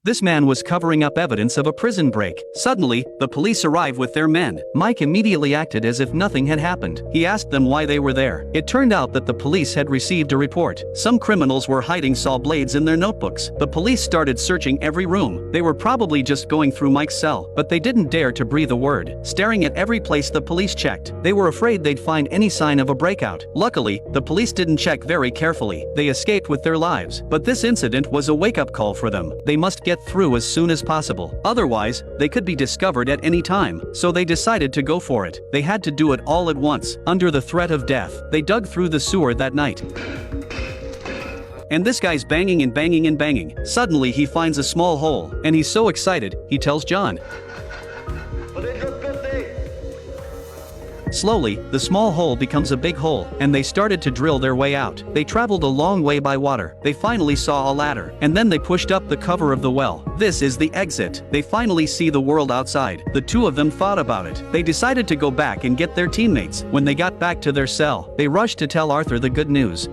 This man was covering up evidence of a prison break. Suddenly, the police arrive with their men. Mike immediately acted as if nothing had happened. He asked them why they were there. It turned out that the police had received a report. Some criminals were hiding saw blades in their notebooks. The police started searching every room. They were probably just going through Mike's cell, but they didn't dare to breathe a word, staring at every place the police checked. They were afraid they'd find any sign of a breakout. Luckily, the police didn't check very carefully. They escaped with their lives. But this incident was a wake-up call for them. They must get through as soon as possible. Otherwise, they could be discovered at any time. So they decided to go for it. They had to do it all at once. Under the threat of death, they dug through the sewer that night. And this guy's banging and banging and banging. Suddenly he finds a small hole, and he's so excited, he tells John. Slowly, the small hole becomes a big hole, and they started to drill their way out. They traveled a long way by water. They finally saw a ladder, and then they pushed up the cover of the well. This is the exit. They finally see the world outside. The two of them thought about it. They decided to go back and get their teammates. When they got back to their cell, they rushed to tell Arthur the good news.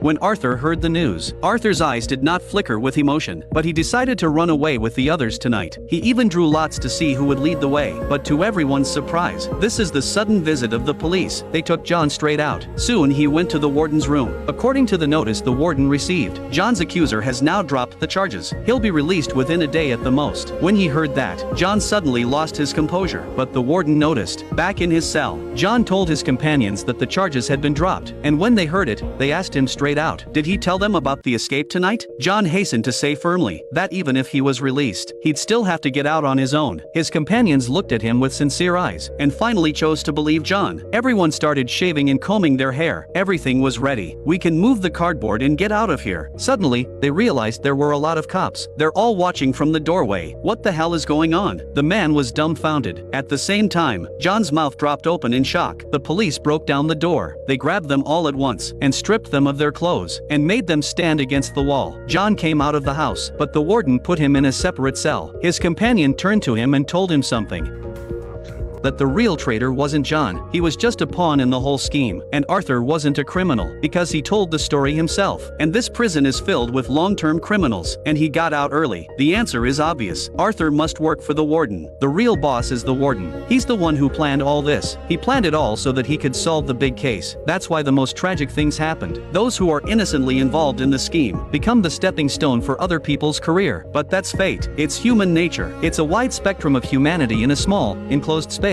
When Arthur heard the news, Arthur's eyes did not flicker with emotion, but he decided to run away with the others tonight. He even drew lots to see who would lead the way, but to everyone's surprise, this is the sudden visit of the police. They took John straight out. Soon he went to the warden's room. According to the notice the warden received, John's accuser has now dropped the charges. He'll be released within a day at the most. When he heard that, John suddenly lost his composure, but the warden noticed. Back in his cell, John told his companions that the charges had been dropped, and when they heard it, they asked him straight out, did he tell them about the escape tonight? John hastened to say firmly that even if he was released, he'd still have to get out on his own. His companions looked at him with sincere eyes, and finally chose to believe John. Everyone started shaving and combing their hair. Everything was ready. We can move the cardboard and get out of here. Suddenly, they realized there were a lot of cops. They're all watching from the doorway. What the hell is going on? The man was dumbfounded. At the same time, John's mouth dropped open in shock. The police broke down the door. They grabbed them all at once, and stripped them of their clothes, and made them stand against the wall. John came out of the house, but the warden put him in a separate cell. His companion turned to him and told him something. That the real traitor wasn't John, he was just a pawn in the whole scheme, and Arthur wasn't a criminal, because he told the story himself. And this prison is filled with long-term criminals, and he got out early. The answer is obvious. Arthur must work for the warden. The real boss is the warden. He's the one who planned all this. He planned it all so that he could solve the big case. That's why the most tragic things happened. Those who are innocently involved in the scheme become the stepping stone for other people's career. But that's fate. It's human nature. It's a wide spectrum of humanity in a small, enclosed space.